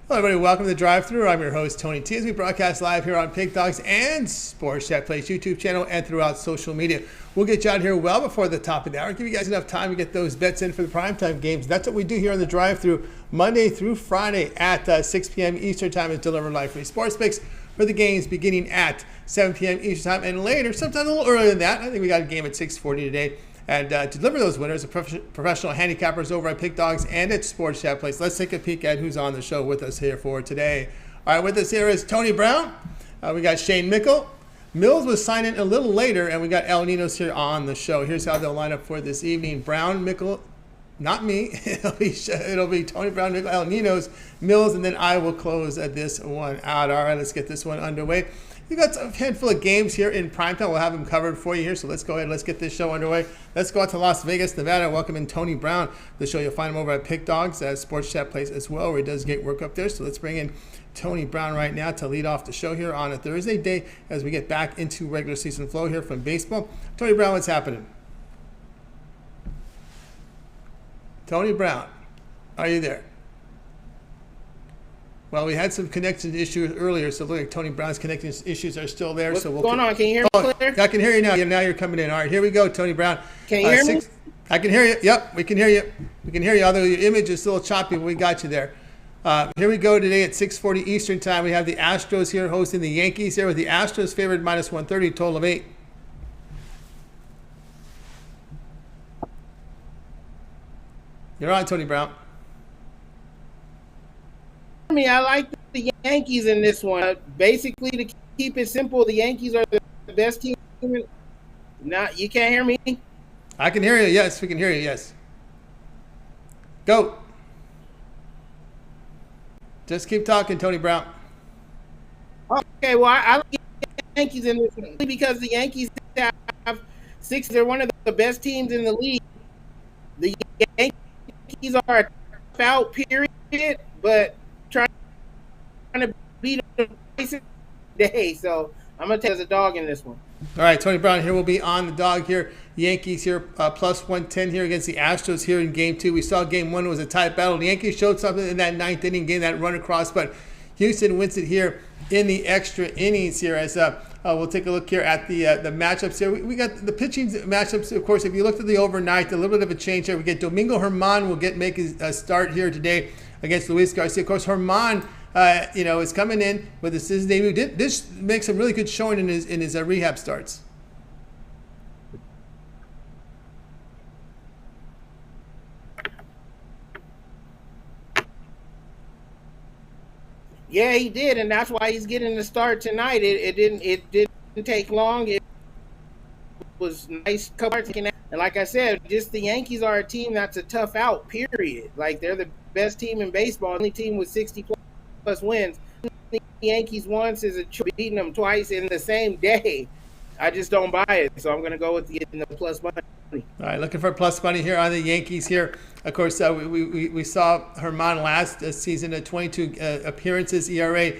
Hello everybody, welcome to the Drive-Thru. I'm your host, Tony T, as we broadcast live here on Pig Dogs and Sports Chat Plays YouTube channel and throughout social media. We'll get you out here well before the top of the hour, give you guys enough time to get those bets in for the primetime games. That's what we do here on the Drive-Thru, Monday through Friday at 6 p.m. Eastern Time, is delivering live free sports picks for the games beginning at 7 p.m. Eastern Time and later, sometimes a little earlier than that. I think we got a game at 6:40 today. And to deliver those winners, the professional handicappers over at Pig Dogs and at Sports Chat Place. Let's take a peek at who's on the show with us here for today. All right, with us here is Tony Brown. We got Shane Mickle. Millz was signed in a little later, and we got Ninos here on the show. Here's how they'll line up for this evening. Brown, Mickle, not me. It'll be Tony Brown, Mickle, Ninos, Millz, and then I will close this one out. All right, let's get this one underway. We've got a handful of games here in primetime. We'll have them covered for you here. So let's go ahead. Let's get this show underway. Let's go out to Las Vegas, Nevada. Welcome in Tony Brown. The show you'll find him over at Pig Dogs at Sports Chat Place as well, where he does great work up there. So let's bring in Tony Brown right now to lead off the show here on a Thursday day as we get back into regular season flow here from baseball. Tony Brown, what's happening? Tony Brown, are you there? Well, we had some connection issues earlier, so it looks like Tony Brown's connection issues are still there. What's going on? Can you hear me clear? I can hear you now. Now you're coming in. All right, here we go, Tony Brown. Can you hear me? I can hear you. Yep, we can hear you. We can hear you, although your image is a little choppy, but we got you there. Here we go today at 6:40 Eastern Time. We have the Astros here hosting the Yankees here with the Astros favored minus 130, total of 8. You're on, Tony Brown. I like the Yankees in this one. Basically, to keep it simple, the Yankees are the best team. Not, you can't hear me? I can hear you. Yes, we can hear you. Yes. Go. Just keep talking, Tony Brown. Okay, well, I like the Yankees in this one because the Yankees have 6. They're one of the best teams in the league. The Yankees are a foul period, but trying to beat them twice a day. So I'm going to take as a dog in this one. All right, Tony Brown here will be on the dog here. Yankees here plus 110 here against the Astros here in Game 2. We saw Game 1 was a tight battle. The Yankees showed something in that 9th inning, getting that run across, but Houston wins it here in the extra innings here as we'll take a look here at the matchups here. We got the pitching matchups, of course. If you looked at the overnight, a little bit of a change here. We get Domingo Germán will make his start here today against Luis Garcia. Of course, Germán, is coming in with his debut. This makes a really good showing in his rehab starts. Yeah, he did, and that's why he's getting the start tonight. It didn't take long. It was nice coverage, and like I said, just the Yankees are a team that's a tough out. Period. Like, they're the best team in baseball, only team with 60+ wins. The Yankees once is beating them twice in the same day. I just don't buy it, so I'm going to go with the plus money. All right, looking for plus money here on the Yankees here. Of course, we saw Germán last season at 22 appearances, ERA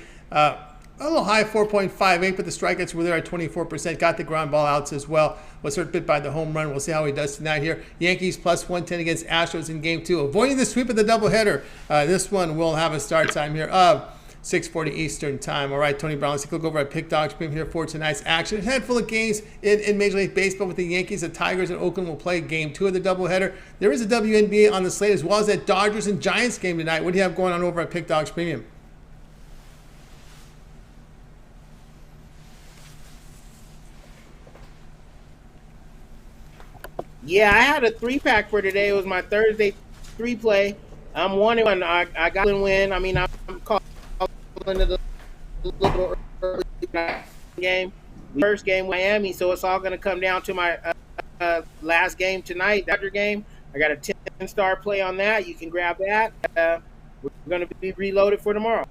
a little high, 4.58, but the strikeouts were there at 24%. Got the ground ball outs as well. Was hurt bit by the home run. We'll see how he does tonight here. Yankees plus 110 against Astros in Game 2. Avoiding the sweep of the doubleheader. This one will have a start time here of 6:40 Eastern Time. All right, Tony Brown, let's take a look over at Pig Dogs Premium here for tonight's action. A handful of games in Major League Baseball with the Yankees. The Tigers and Oakland will play Game 2 of the doubleheader. There is a WNBA on the slate as well as that Dodgers and Giants game tonight. What do you have going on over at Pig Dogs Premium? Yeah, I had a 3-pack for today. It was my Thursday 3-play. I'm 1-1. I got a win. I mean, I'm calling it a little early game. First game, Miami, so it's all going to come down to my last game tonight, Dodger game. I got a 10-star play on that. You can grab that. We're going to be reloaded for tomorrow.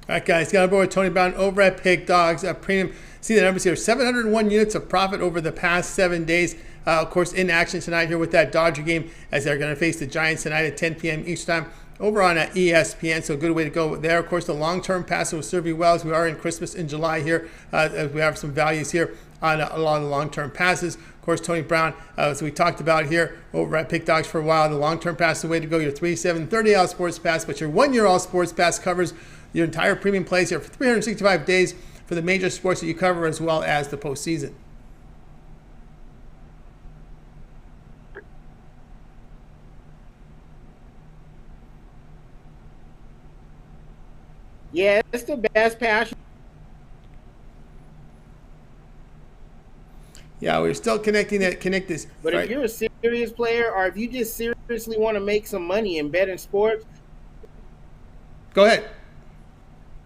All right, guys, got on board with Tony Brown over at Pig Dogs Premium. See the numbers here, 701 units of profit over the past 7 days. Of course, in action tonight here with that Dodger game as they're going to face the Giants tonight at 10 p.m. each time over on ESPN. So a good way to go there. Of course, the long-term pass will serve you well as we are in Christmas in July here. As we have some values here on a lot of long-term passes. course, Tony Brown, as we talked about here over at Pick Dogs for a while, the long-term pass is the way to go. Your 3-7, 30 All Sports Pass, but your 1-year All Sports Pass covers your entire premium plays here for 365 days for the major sports that you cover, as well as the postseason. Yeah, it's the best pass. Yeah, we're still connect this. But right. If you're a serious player, or if you just seriously want to make some money and bet in sports, go ahead.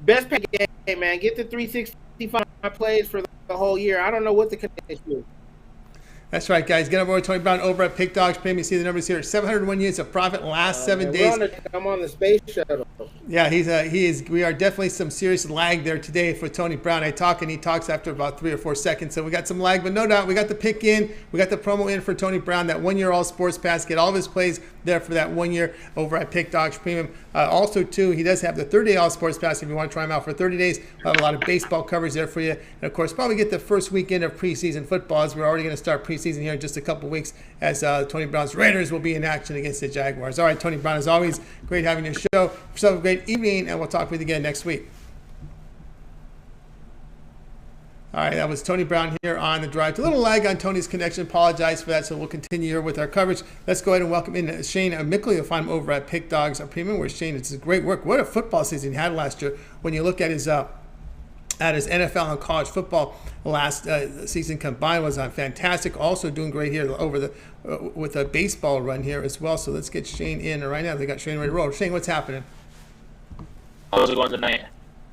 Best pay game, man. Get the 365 plays for the whole year. I don't know what the connection is. That's right, guys. Get over to Tony Brown over at Pick Dogs Premium. You see the numbers here: 701 units of profit last 7 days. I'm on the space shuttle. Yeah, he is. We are definitely some serious lag there today for Tony Brown. I talk and he talks after about 3 or 4 seconds, so we got some lag, but no doubt we got the pick in, we got the promo in for Tony Brown. That 1-year All Sports Pass. Get all of his plays there for that 1 year over at Pick Dogs Premium. Also, too, he does have the 30-day All Sports Pass if you want to try him out for 30 days. We'll have a lot of baseball coverage there for you, and of course, probably get the first weekend of preseason football, as we're already going to start preseason here in just a couple weeks, as Tony Brown's Raiders will be in action against the Jaguars. All right, Tony Brown, as always, great having your show. Have a great evening, and we'll talk with you again next week. All right, that was Tony Brown here on the drive. A little lag on Tony's connection. Apologize for that, so we'll continue here with our coverage. Let's go ahead and welcome in Shane Mickle. You'll find him over at Pick Dogs Premium, where Shane, it's great work. What a football season he had last year. When you look at his NFL and college football last season combined, was fantastic. Also doing great here over the with a baseball run here as well. So let's get Shane in right now. They got Shane ready to roll. Shane, what's happening? How's it going tonight?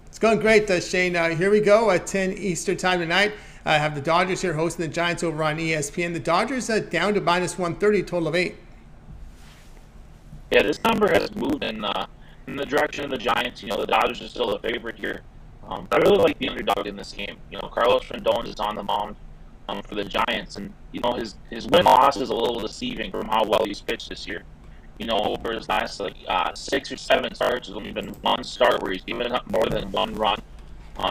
It's going great, Shane. Here we go at 10 Eastern time tonight. I have the Dodgers here hosting the Giants over on ESPN. The Dodgers down to -130, total of 8. Yeah, this number has moved in the direction of the Giants. You know, the Dodgers are still the favorite here. But I really like the underdog in this game. You know, Carlos Rodon is on the mound for the Giants, and you know his win-loss is a little deceiving from how well he's pitched this year. You know, over his last 6 or 7 starts, there's only been one start where he's given up more than 1 run.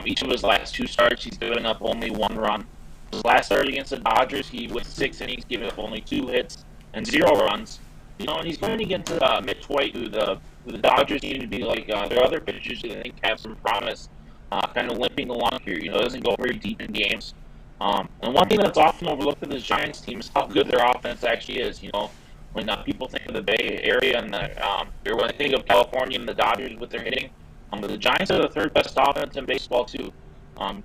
Each of his last 2 starts, he's given up only 1 run. His last start against the Dodgers, he went 6 innings, giving up only 2 hits and 0 runs. You know, and he's going against Mitch White, who the Dodgers seem to be like their other pitchers who I think have some promise, kind of limping along here. You know, doesn't go very deep in games. And one thing that's often overlooked with this Giants team is how good their offense actually is. You know, when people think of the Bay Area and when they think of California and the Dodgers with their hitting, but the Giants are the 3rd best offense in baseball too.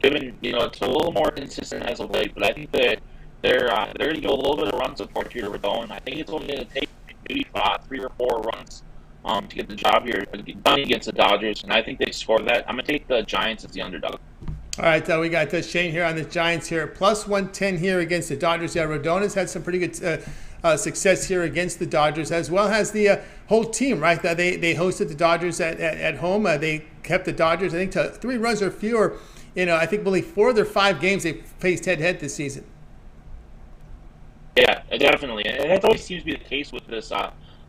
Given it's a little more consistent as of late, but I think that they're going to go a little bit of run support here with Rodon. I think it's only going to take maybe 3 or 4 runs to get the job here done against the Dodgers, and I think they score that. I'm going to take the Giants as the underdog. All right, we got Shane here on the Giants here, +110 here against the Dodgers. Yeah, Rodon has had some pretty good success here against the Dodgers, as well as the whole team, right? They hosted the Dodgers at home. They kept the Dodgers, I think, to 3 runs or fewer. I think, believe 4 of their 5 games they faced head-to-head this season. Yeah, definitely. And that always seems to be the case with this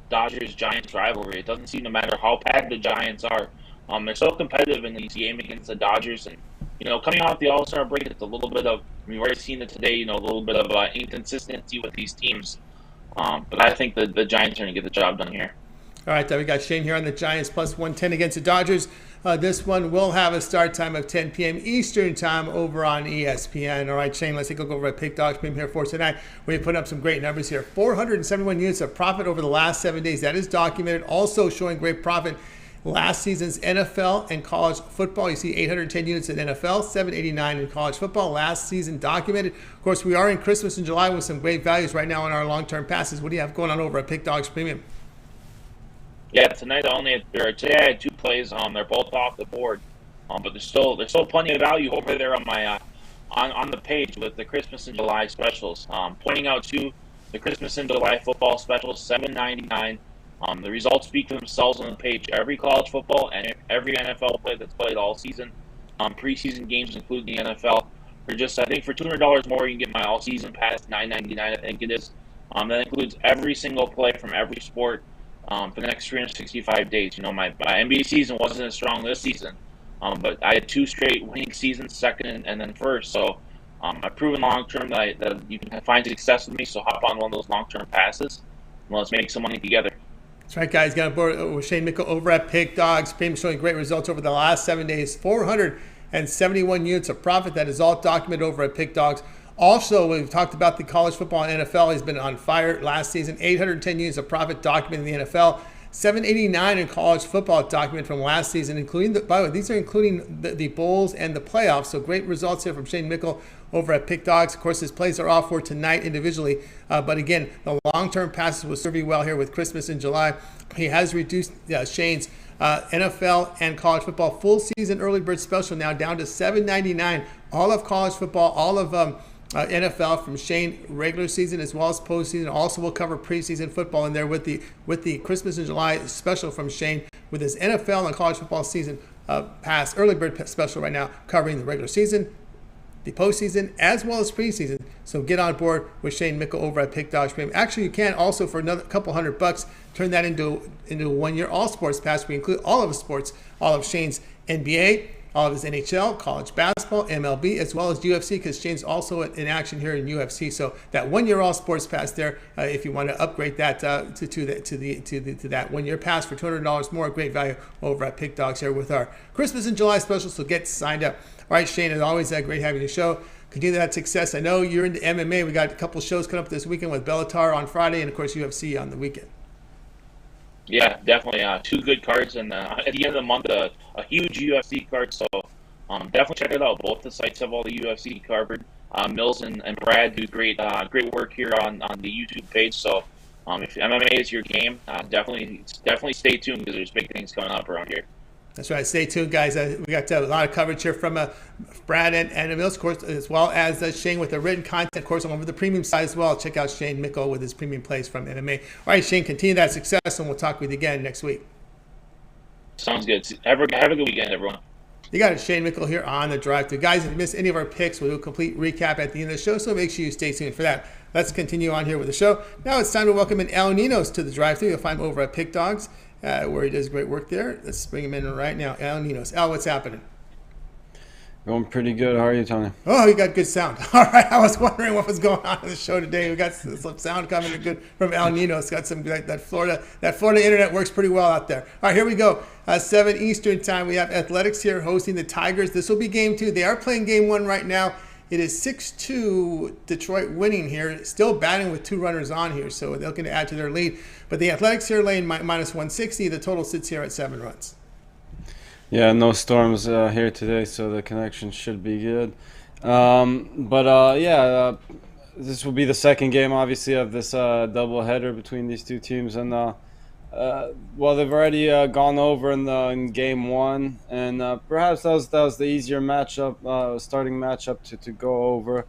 Dodgers-Giants rivalry. It doesn't seem to matter how bad the Giants are. They're so competitive in these games against the Dodgers. And, coming off the All-Star break, it's a little bit of, we've already seen it today, a little bit of inconsistency with these teams. But I think the Giants are going to get the job done here. All right, we got Shane here on the Giants, +110 against the Dodgers. This one will have a start time of 10 p.m. Eastern time over on ESPN. All right, Shane, let's take a look over at Pick Dogs Premium here for tonight. We're putting up some great numbers here. 471 units of profit over the last 7 days. That is documented. Also showing great profit last season's NFL and college football. You see 810 units in NFL, 789 in college football. Last season documented. Of course, we are in Christmas in July with some great values right now on our long-term passes. What do you have going on over at Pick Dogs Premium? Yeah, today I had 2 plays. They're both off the board, but there's still plenty of value over there on my on the page with the Christmas and July specials. Pointing out the Christmas and July football specials, $7.99. The results speak for themselves on the page. Every college football and every NFL play that's played all season, preseason games including the NFL. For just, I think, for $200 more, you can get my all-season pass, $9.99, I think it is. That includes every single play from every sport for the next 365 days. My NBA season wasn't as strong this season, but I had 2 straight winning seasons, second and then first. So I've proven long-term that you can find success with me, so hop on one of those long-term passes, and let's make some money together. That's right, guys. Got on board with Shane Mickle over at Pick Dogs. Premium showing great results over the last 7 days. 471 units of profit. That is all documented over at Pick Dogs. Also, we've talked about the college football and NFL. He's been on fire last season. 810 units of profit documented in the NFL. 789 in college football documented from last season, including by the way, these are including the bowls and the playoffs. So great results here from Shane Mickle over at Pick Dogs. Of course, his plays are off for tonight individually. But again, the long-term passes will serve you well here with Christmas in July. He has reduced Shane's NFL and college football full season early bird special now down to $7.99. All of college football, all of NFL from Shane regular season as well as postseason. Also, will cover preseason football in there with the Christmas in July special from Shane with his NFL and college football season pass early bird special right now covering the regular season, the postseason, as well as preseason. So get on board with Shane Mickle over at Pick Dogs Premium. Actually, you can also for another couple $100 turn that into a 1-year all sports pass. We include all of his sports, all of Shane's NBA, all of his NHL, college basketball, MLB, as well as UFC, because Shane's also in action here in UFC. So that 1-year all sports pass there, if you want to upgrade that to that 1-year pass for $200 more, great value over at Pick Dogs here with our Christmas in July special. So get signed up. All right, Shane, as always, great having you show. Continue that success. I know you're into MMA. We got a couple shows coming up this weekend with Bellator on Friday and, of course, UFC on the weekend. Yeah, definitely. 2 good cards, and at the end of the month, a huge UFC card. So definitely check it out. Both the sites have all the UFC covered. Millz and Brad do great work here on the YouTube page. So if MMA is your game, definitely stay tuned because there's big things coming up around here. That's right. Stay tuned, guys. We got a lot of coverage here from Brad and Millz, of course, as well as Shane with the written content, of course, over the premium side as well. Check out Shane Mickle with his premium plays from MMA. All right, Shane, continue that success, and we'll talk with you again next week. Sounds good. Have a good weekend, everyone. You got Shane Mickle here on the Drive Thru. Guys, if you missed any of our picks, we'll do a complete recap at the end of the show, so make sure you stay tuned for that. Let's continue on here with the show. Now it's time to welcome in Ninos to the Drive Thru. You'll find him over at Pick Dogs, where he does great work there. Let's bring him in right now. Ninos. What's happening? Going pretty good. How are you, Tony? Oh, you got good sound. All right. I was wondering what was going on in the show today. We got some sound coming in good from Ninos. Got some that Florida internet works pretty well out there. All right, here we go. 7 Eastern time. We have Athletics here hosting the Tigers. This will be game 2. They are playing game 1 right now. It is 6-2 Detroit winning here. Still batting with 2 runners on here, so they're looking to add to their lead. But the Athletics here laying minus 160. The total sits here at 7 runs. Yeah, no storms here today, so the connection should be good. This will be the second game, obviously, of this doubleheader between these two teams. And they've already gone over in game 1, and perhaps that was the easier matchup, starting matchup to go over.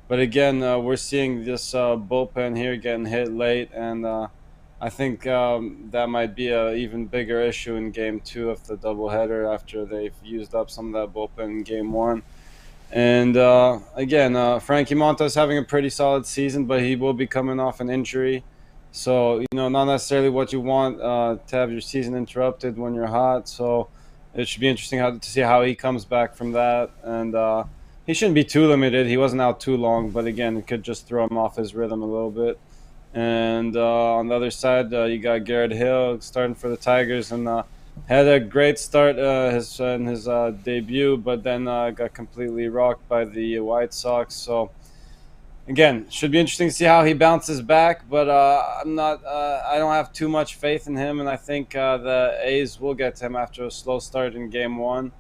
But again, we're seeing this bullpen here getting hit late, and I think that might be an even bigger issue in game 2 of the doubleheader after they've used up some of that bullpen in game 1. And Frankie Montas having a pretty solid season, but he will be coming off an injury. So, not necessarily what you want to have your season interrupted when you're hot. So it should be interesting to see how he comes back from that. And he shouldn't be too limited. He wasn't out too long, but again, it could just throw him off his rhythm a little bit. And on the other side, you got Garrett Hill starting for the Tigers, and had a great start in his debut, but then got completely rocked by the White Sox. So again, should be interesting to see how he bounces back. But I don't have too much faith in him, and I think the A's will get to him after a slow start in game 1.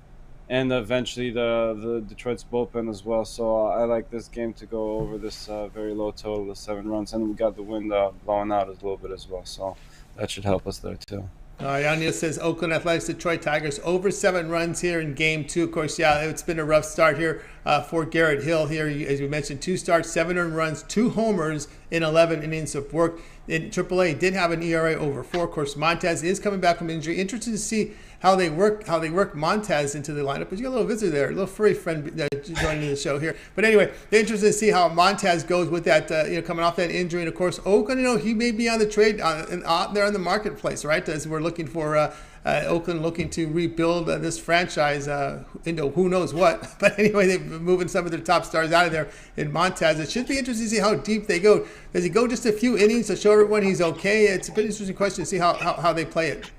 And eventually the Detroit's bullpen as well. So I like this game to go over this very low total of 7 runs. And we got the wind blowing out a little bit as well. So that should help us there too. Yanil says Oakland Athletics, Detroit Tigers over 7 runs here in game 2. Of course, it's been a rough start here for Garrett Hill here. As you mentioned, 2 starts, 7 earned runs, 2 homers in 11 innings of work. in AAA did have an ERA over 4. Of course, Montez is coming back from injury. Interested to see how they work Montez into the lineup. But you got a little visitor there, a little furry friend joining the show here. But anyway, they're interested to see how Montez goes with that, coming off that injury. And of course, Oakland, he may be on the trade out there in the marketplace, right? As we're looking for Oakland looking to rebuild this franchise into who knows what. But anyway, they're moving some of their top stars out of there in Montez. It should be interesting to see how deep they go. Does he go just a few innings to show everyone he's okay? It's a pretty interesting question to see how they play it.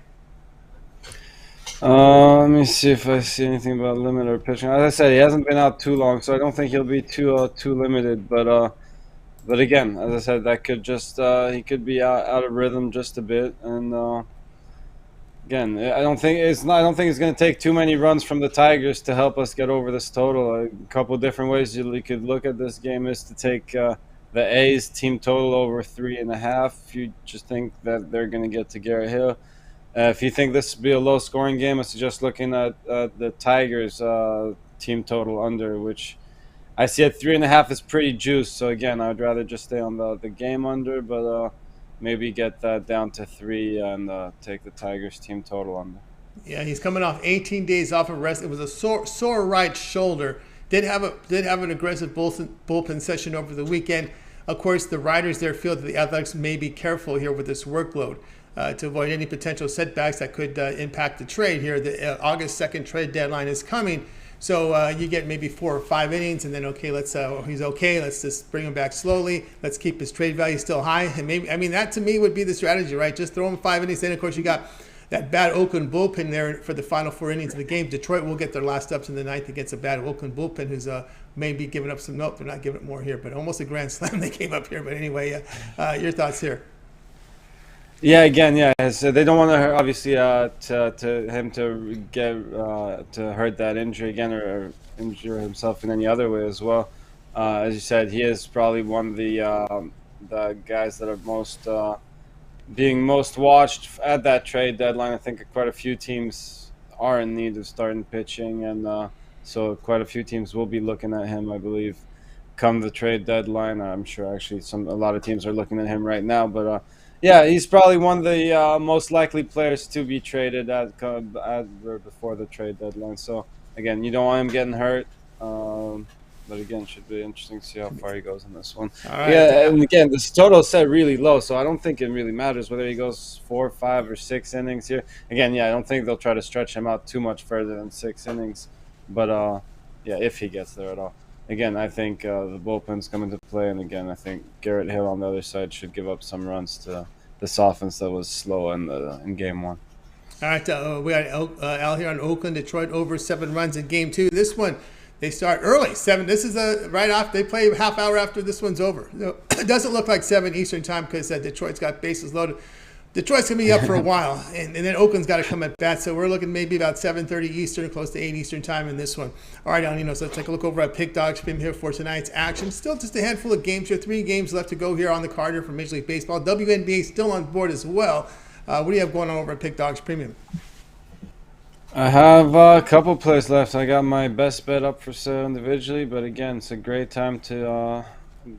Let me see if I see anything about limit or pitching. As I said, he hasn't been out too long, so I don't think he'll be too limited. But again, as I said, that could just he could be out of rhythm just a bit. And again, I don't think it's going to take too many runs from the Tigers to help us get over this total. A couple different ways you could look at this game is to take the A's team total over 3.5. If you just think that they're going to get to Garrett Hill. If you think this will be a low-scoring game, I suggest looking at the Tigers' team total under, which I see at 3.5 is pretty juiced. So again, I would rather just stay on the game under, but maybe get that down to 3 and take the Tigers' team total under. Yeah, he's coming off 18 days off of rest. It was a sore right shoulder. Did have an aggressive bullpen session over the weekend. Of course, the writers there feel that the Athletics may be careful here with this workload. To avoid any potential setbacks that could impact the trade here. The August 2nd trade deadline is coming. So you get maybe 4 or 5 innings, and then, he's okay. Let's just bring him back slowly. Let's keep his trade value still high. And maybe, that to me would be the strategy, right? Just throw him 5 innings. Then, of course, you got that bad Oakland bullpen there for the final 4 innings of the game. Detroit will get their last ups in the 9th against a bad Oakland bullpen who's maybe giving up some. Nope, they're not giving up more here, but almost a grand slam they came up here. But anyway, your thoughts here. Yeah, again, so they don't want to obviously to him to get to hurt that injury again or injure himself in any other way as well. As you said, he is probably one of the guys that are being most watched at that trade deadline. I think quite a few teams are in need of starting pitching, and so quite a few teams will be looking at him, I believe, come the trade deadline. I'm sure actually a lot of teams are looking at him right now, but. Yeah, he's probably one of the most likely players to be traded before the trade deadline. So, again, you don't want him getting hurt. But, again, it should be interesting to see how far he goes in this one. All right. Yeah, and, again, this total is set really low, so I don't think it really matters whether he goes 4, 5, or 6 innings here. Again, I don't think they'll try to stretch him out too much further than 6 innings. But, if he gets there at all. Again, I think the bullpen's come into play, and again, I think Garrett Hill on the other side should give up some runs to this offense that was slow in Game 1. All right, we got Al here on Oakland, Detroit over 7 runs in Game 2. This one, they start early, 7. This is right off. They play a half hour after this one's over. It doesn't look like 7 Eastern time because Detroit's got bases loaded. Detroit's going to be up for a while, and then Oakland's got to come at bat. So we're looking maybe about 7:30 Eastern, close to 8 Eastern time in this one. All right, Ninos, let's take a look over at Pick Dogs Premium here for tonight's action. Still just a handful of games here. 3 games left to go here on the card here for Major League Baseball. WNBA still on board as well. What do you have going on over at Pick Dogs Premium? I have a couple plays left. I got my best bet up for sale individually, but again, it's a great time to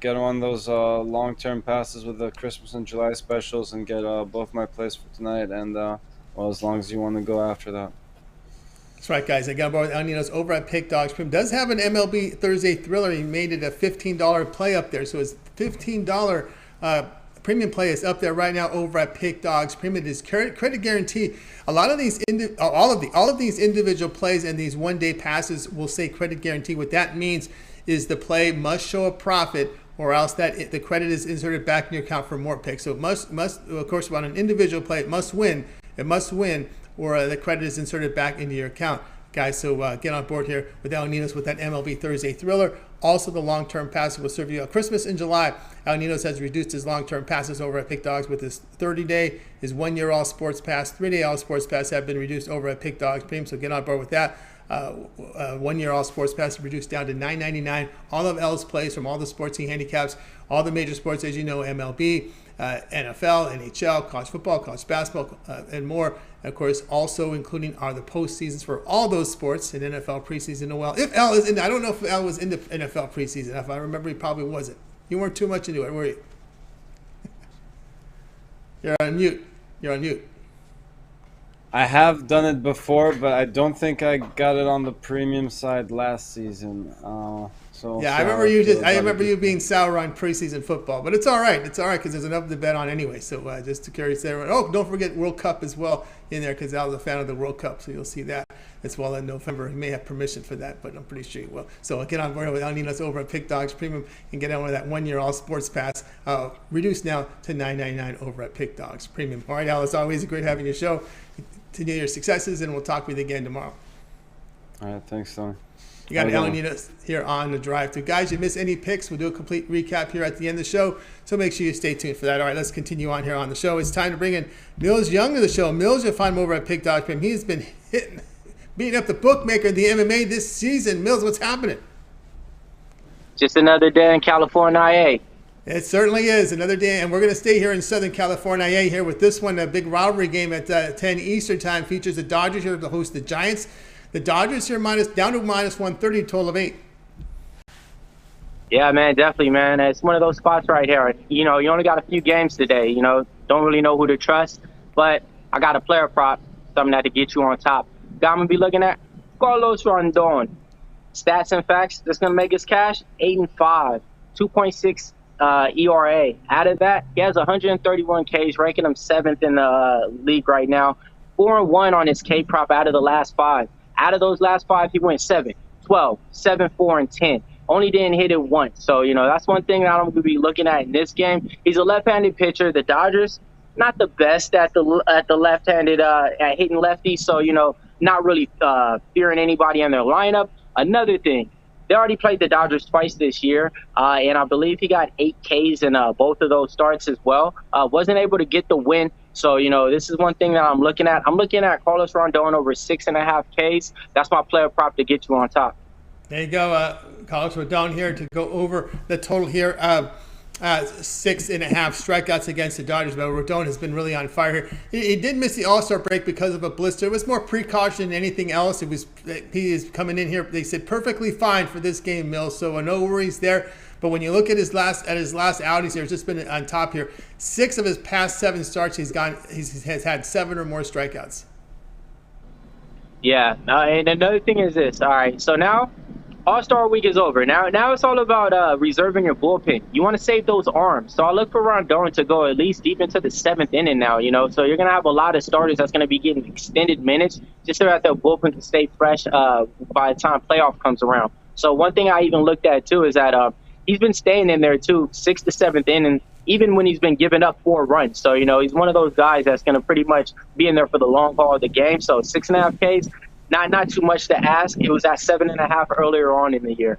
get on those long-term passes with the Christmas and July specials and get both my plays for tonight and, as long as you want to go after that. That's right, guys. I got both Ninos over at Pick Dogs Premium. Does have an MLB Thursday thriller. He made it a $15 play up there, so his $15 premium play is up there right now over at Pick Dogs Premium. It is credit guarantee. A lot of these, all of these individual plays and these one-day passes will say credit guarantee. What that means is the play must show a profit, or else the credit is inserted back in your account for more picks. So it must of course, on an individual play, it must win, or the credit is inserted back into your account, guys. So get on board here with Al Ninos with that MLB Thursday thriller. Also, the long-term passes will serve you Christmas in July. Al Ninos has reduced his long-term passes over at Pick Dogs with his 30-day, his 1-year all sports pass, 3-day all sports pass have been reduced over at Pick Dogs Premium. So get on board with that. 1-year all sports pass reduced down to $9.99. All of L's plays from all the sports he handicaps, all the major sports, as you know, MLB, NFL, NHL, college football, college basketball, and more. And of course, also including are the postseasons for all those sports in NFL preseason. Well, if L is in, I don't know if L was in the NFL preseason. If I remember, he probably wasn't. You weren't too much into it, were you? You're on mute. You're on mute. I have done it before, but I don't think I got it on the premium side last season. So yeah, I remember you being sour on preseason football, but it's all right. It's all right because there's enough to bet on anyway. So just to carry there. Oh, don't forget World Cup as well in there because I was a fan of the World Cup, so you'll see that as well in November. He may have permission for that, but I'm pretty sure he will. So get on board with Ninos over at Pick Dogs Premium and get on with that 1 year all sports pass. Reduced now to $9.99 over at Pick Dogs Premium. All right, Al, it's always great having your show. Continue your successes, and we'll talk with you again tomorrow. All right, thanks, Tony. You got Al and Ninos here on the drive through. Guys, you miss any picks, we'll do a complete recap here at the end of the show, so make sure you stay tuned for that. All right, let's continue on here on the show. It's time to bring in Millz Young to the show. Millz, you'll find him over at Pick Dogs Premium. He's been beating up the bookmaker in the MMA this season. Millz, what's happening? Just another day in California. It certainly is another day, and we're going to stay here in Southern California here with this one. A big rivalry game at 10 Eastern time features the Dodgers here to host the Giants. The Dodgers here down to minus 130, total of 8. Yeah, man, definitely, man. It's one of those spots right here. You know, you only got a few games today. You know, don't really know who to trust, but I got a player prop, something that to get you on top. Guy I'm going to be looking at, Carlos Rodon. Stats and facts that's going to make his cash, 8-5, 2.6 ERA. Out of that, he has 131 Ks, ranking him 7th in the league right now. 4-1 on his K prop out of the last 5. Out of those last 5, he went 7, 12, 7, 4, and 10. Only didn't hit it once. So, you know, that's one thing that I'm going to be looking at in this game. He's a left-handed pitcher. The Dodgers, not the best at the left-handed, at hitting lefties. So, you know, not really fearing anybody in their lineup. Another thing, they already played the Dodgers twice this year, and I believe he got 8 Ks in both of those starts as well. Wasn't able to get the win. So, you know, this is one thing that I'm looking at. I'm looking at Carlos Rodon over 6.5 Ks. That's my player prop to get you on top. There you go. Carlos Rodon here to go over the total here. 6.5 strikeouts against the Dodgers, but Rodon has been really on fire here. He did miss the All-Star break because of a blister. It was more precaution than anything else. He is coming in here, they said, perfectly fine for this game, Millz, so no worries there. But when you look at his last outings here, it's just been on top here. 6 of his past 7 starts, he has had 7 or more strikeouts. Yeah, and another thing is this. All right, so now All-Star Week is over. Now it's all about reserving your bullpen. You want to save those arms. So I look for Rodon to go at least deep into the 7th inning now, you know. So you're going to have a lot of starters that's going to be getting extended minutes just so that their bullpen can stay fresh by the time playoff comes around. So one thing I even looked at, too, is that he's been staying in there, too, 6th to 7th inning, even when he's been giving up 4 runs. So, you know, he's one of those guys that's going to pretty much be in there for the long haul of the game. So 6.5 Ks. Not too much to ask. It was at 7.5 earlier on in the year.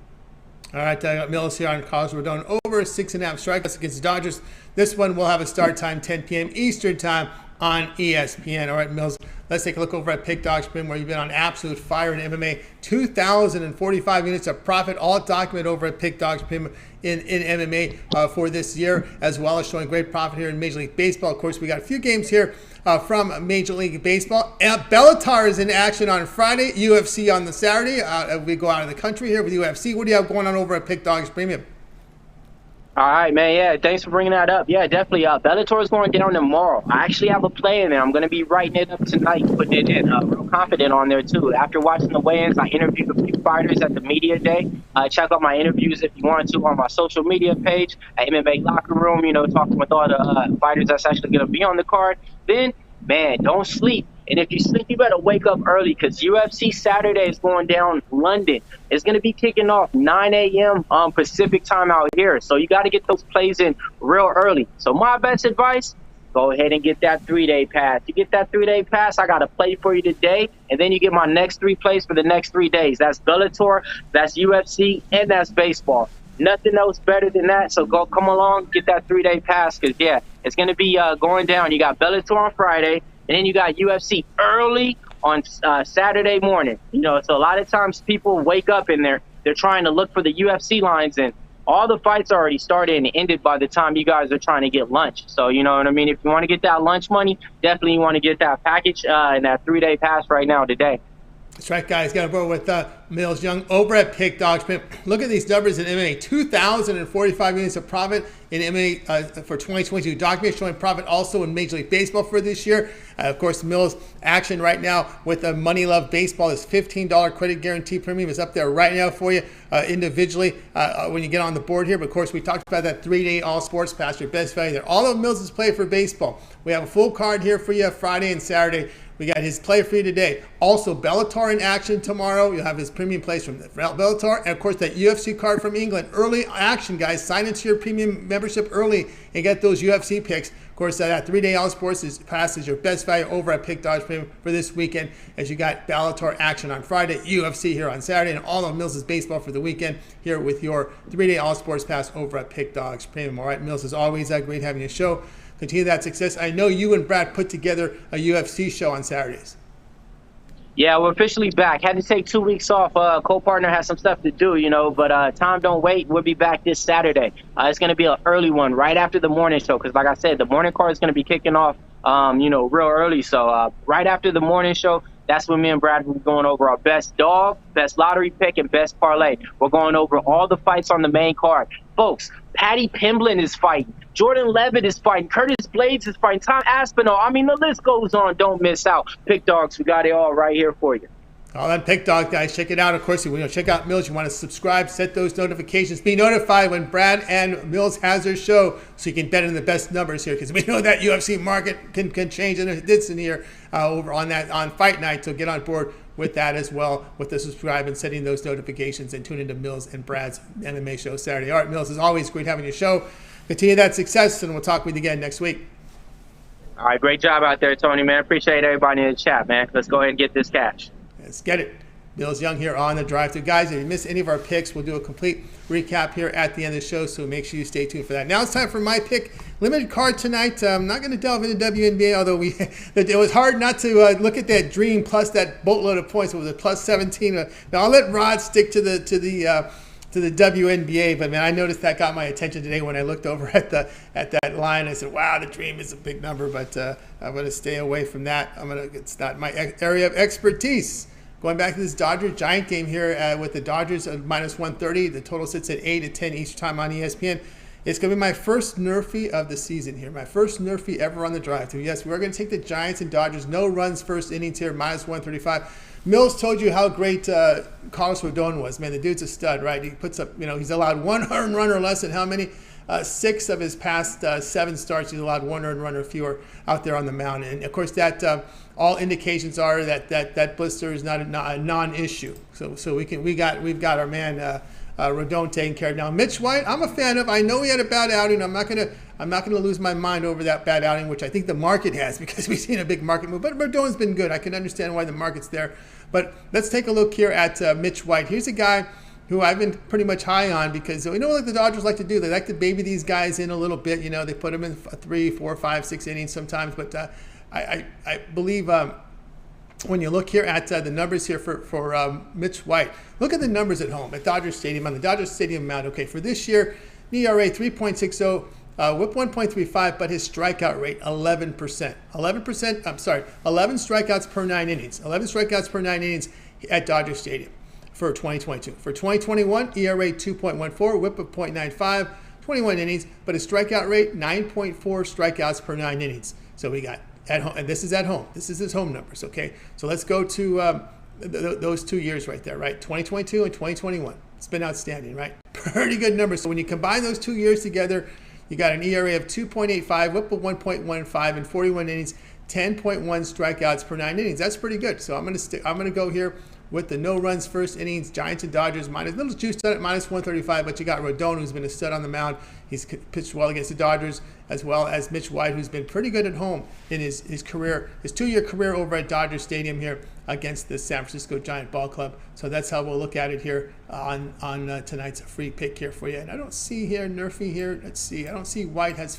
All right, I got Millz here on Carlos Rodon over 6.5 strikeouts against the Dodgers. This one will have a start time 10 p.m. Eastern time on ESPN. All right, Millz, let's take a look over at Pick Dogs Premium, where you've been on absolute fire in MMA. 2,045 units of profit, all documented over at Pick Dogs Premium in MMA for this year, as well as showing great profit here in Major League Baseball. Of course, we got a few games here from Major League Baseball. Bellator is in action on Friday, UFC on the Saturday. We go out of the country here with UFC. What do you have going on over at Pick Dogs Premium? All right, man. Yeah, thanks for bringing that up. Yeah, definitely. Bellator is going down tomorrow. I actually have a play in there. I'm going to be writing it up tonight, putting it in. Real confident on there, too. After watching the weigh-ins, I interviewed a few fighters at the media day. Check out my interviews if you want to on my social media page at MMA Locker Room, you know, talking with all the fighters that's actually going to be on the card. Then, man, don't sleep. And if you sleep, you better wake up early because UFC Saturday is going down in London. It's going to be kicking off 9 a.m. Pacific time out here. So you got to get those plays in real early. So my best advice, go ahead and get that 3-day pass. You get that 3-day pass, I got a play for you today. And then you get my next 3 plays for the next 3 days. That's Bellator, that's UFC, and that's baseball. Nothing else better than that. So come along, get that 3-day pass because, yeah, it's going to be going down. You got Bellator on Friday. And then you got UFC early on Saturday morning. You know, so a lot of times people wake up and they're trying to look for the UFC lines, and all the fights already started and ended by the time you guys are trying to get lunch. So, you know what I mean? If you want to get that lunch money, definitely you want to get that package and that 3-day pass right now today. That's right, guys. Got to board with Millz Young over at Pick Dogs. Look at these numbers in MMA. 2,045 units of profit in MMA for 2022. Document showing profit also in Major League Baseball for this year. Of course, Millz action right now with the Money Love Baseball. This $15 credit guarantee premium is up there right now for you individually when you get on the board here. But of course, we talked about that 3-day all sports pass, your best value there. All of Millz' play for baseball. We have a full card here for you Friday and Saturday. We got his play for you today. Also, Bellator in action tomorrow. You'll have his premium plays from Bellator. And, of course, that UFC card from England. Early action, guys. Sign into your premium membership early and get those UFC picks. Of course, that 3-day all sports pass is your best value over at Pick Dogs Premium for this weekend, as you got Bellator action on Friday, UFC here on Saturday, and all of Millz' baseball for the weekend here with your 3-day all sports pass over at Pick Dogs Premium. All right, Millz, as always, great having you show. Continue that success. I know you and Brad put together a UFC show on Saturdays. Yeah, we're officially back. Had to take 2 weeks off. Co-partner has some stuff to do, but time don't wait. We'll be back this Saturday. It's going to be an early one right after the morning show because, like I said, the morning card is going to be kicking off, real early. So right after the morning show, that's when me and Brad will be going over our best dog, best lottery pick, and best parlay. We're going over all the fights on the main card. Folks, Patty Pimblin is fighting. Jordan Levitt is fighting. Curtis Blades is fighting. Tom Aspinall. I mean, the list goes on. Don't miss out. Pick Dogs, we got it all right here for you. All that Pick Dog, guys. Check it out. Of course, you want to check out Millz. You want to subscribe, set those notifications. Be notified when Brad and Millz has their show so you can bet in the best numbers here because we know that UFC market can change, and it did in here over on fight night. So get on board with that as well, with the subscribe and setting those notifications, and tune into Millz and Brad's MMA show Saturday. All right, Millz, as always, great having your show. Continue that success, and we'll talk with you again next week. All right, great job out there, Tony, man. Appreciate everybody in the chat, man. Let's go ahead and get this cash. Let's get it. Millz Young here on the Drive Thru. Guys, if you missed any of our picks, we'll do a complete recap here at the end of the show, so make sure you stay tuned for that. Now it's time for my pick. Limited card tonight. I'm not going to delve into WNBA, although it was hard not to look at that dream plus that boatload of points. It was a plus 17. Now I'll let Rod stick to the WNBA, but man, I noticed that got my attention today when I looked over at that line. I said, "Wow, the dream is a big number," but I'm going to stay away from that. It's not my area of expertise. Going back to this Dodgers-Giant game here with the Dodgers at minus 130. The total sits at 8 to 10 each time on ESPN. It's going to be my first NRFI of the season here. My first NRFI ever on the Drive Thru. Yes, we're going to take the Giants and Dodgers. No runs first innings here, minus 135. Millz told you how great Carlos Rodon was. Man, the dude's a stud, right? He puts up, he's allowed one earned run or less in how many? 6 of his past 7 starts. He's allowed 1 earned run or fewer out there on the mound. And, of course, that all indications are that blister is not a non-issue. So we've got our man Rodon taken care of. Now, Mitch White, I'm a fan of. I know he had a bad outing. I'm not gonna lose my mind over that bad outing, which I think the market has because we've seen a big market move. But Rodon's been good. I can understand why the market's there. But let's take a look here at Mitch White. Here's a guy who I've been pretty much high on because what the Dodgers like to do. They like to baby these guys in a little bit. They put them in 3, 4, 5, 6 innings sometimes. But I believe when you look here at the numbers here for Mitch White, look at the numbers at home at Dodger Stadium on the Dodger Stadium mound. Okay, for this year, ERA 3.60, WHIP 1.35, but his strikeout rate 11%. 11 strikeouts per 9 innings. 11 strikeouts per 9 innings at Dodger Stadium for 2022. For 2021, ERA 2.14, WHIP of 0.95, 21 innings, but his strikeout rate 9.4 strikeouts per 9 innings. So we got at home, and this is at home. This is his home numbers, okay? So let's go to those 2 years right there, right? 2022 and 2021. It's been outstanding, right? Pretty good numbers. So when you combine those 2 years together, you got an ERA of 2.85, WHIP of 1.15, and 41 innings, 10.1 strikeouts per 9 innings. That's pretty good. So I'm gonna go here with the no runs first innings, Giants and Dodgers, minus little juice on it, minus 135, but you got Rodon, who's been a stud on the mound. He's pitched well against the Dodgers, as well as Mitch White, who's been pretty good at home in his career, his 2-year career over at Dodger Stadium here against the San Francisco Giant Ball Club. So that's how we'll look at it here on tonight's free pick here for you. And I don't see here NRFI here. Let's see. I don't see White has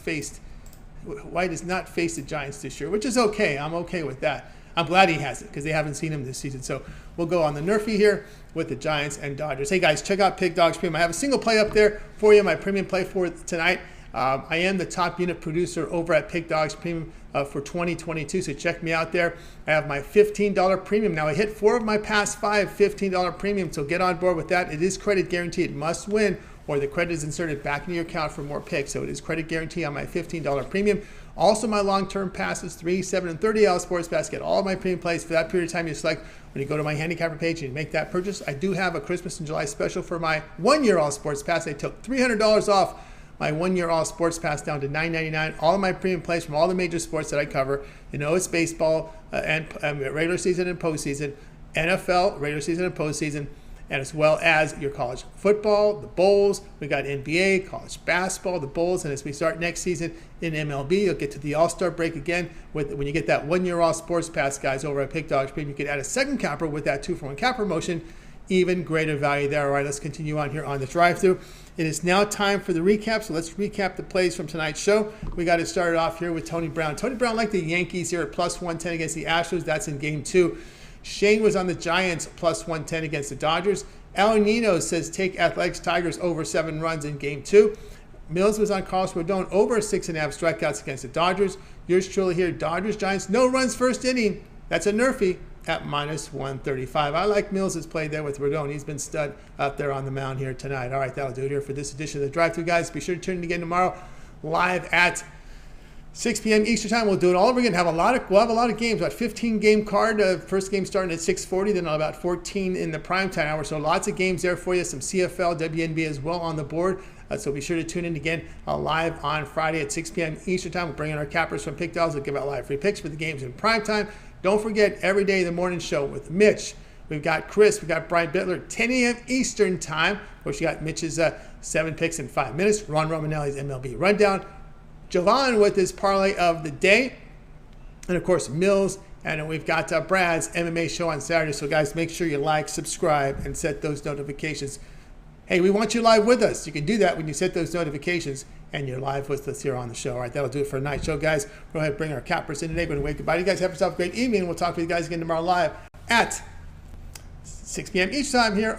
not faced the Giants this year, which is okay. I'm okay with that. I'm glad he hasn't because they haven't seen him this season. So we'll go on the NRFI here with the Giants and Dodgers. Hey, guys, check out Pick Dogs Premium. I have a single play up there for you, my premium play for tonight. I am the top unit producer over at Pick Dogs Premium for 2022, so check me out there. I have my $15 premium. Now, I hit 4 of my past 5 $15 premium, so get on board with that. It is credit guaranteed. It must win, or the credit is inserted back into your account for more picks. So it is credit guarantee on my $15 premium. Also, my long-term passes, 3, 7, and 30 sports pass. Get all of my premium plays for that period of time you select. When you go to my handicapper page and you make that purchase, I do have a Christmas and July special for my 1-year all sports pass. I took $300 off my 1-year all sports pass down to $9.99. All of my premium plays from all the major sports that I cover. You know, it's baseball and regular season and postseason, NFL, regular season and postseason, and as well as your college football, the bowls. We got NBA, college basketball, the bowls, and as we start next season in MLB, you'll get to the All-Star break again. When you get that 1-year all sports pass, guys, over at Pick Dogs Premium, you can add a second capper with that 2-for-1 cap promotion. Even greater value there. All right, let's continue on here on the drive-thru. It is now time for the recap, so let's recap the plays from tonight's show. We got to start it off here with Tony Brown. Tony Brown liked the Yankees here at plus 110 against the Astros. That's in Game 2. Shane was on the Giants plus 110 against the Dodgers. Ninos says take Athletics Tigers over 7 runs in Game 2. Millz was on Carlos Rodon over 6.5 strikeouts against the Dodgers. Yours truly here, Dodgers Giants, no runs first inning. That's a NRFI at minus 135. I like Millz' play there with Rodon. He's been stud out there on the mound here tonight. All right, that'll do it here for this edition of the Drive-Thru, guys. Be sure to tune in again tomorrow live at 6 p.m. Eastern time. We'll do it all over again. We'll have a lot of games. About 15 game card. First game starting at 6:40. Then about 14 in the primetime hour. So lots of games there for you. Some CFL, WNBA as well on the board. So be sure to tune in again live on Friday at 6 p.m. Eastern time. We'll bring in our cappers from Pick Dogs. We'll give out live free picks for the games in primetime. Don't forget, every day the morning show with Mitch. We've got Chris. We've got Brian Bittler, 10 a.m. Eastern time. Of course, you got Mitch's 7 picks in 5 minutes. Ron Romanelli's MLB rundown. Jovan with his parlay of the day. And, of course, Millz. And we've got Brad's MMA show on Saturday. So, guys, make sure you like, subscribe, and set those notifications. Hey, we want you live with us. You can do that when you set those notifications and you're live with us here on the show. All right, that'll do it for tonight's show, guys. We'll go ahead and bring our cappers in today. We're going to wave goodbye. You guys have yourself a great evening. We'll talk to you guys again tomorrow live at 6 p.m. each time here on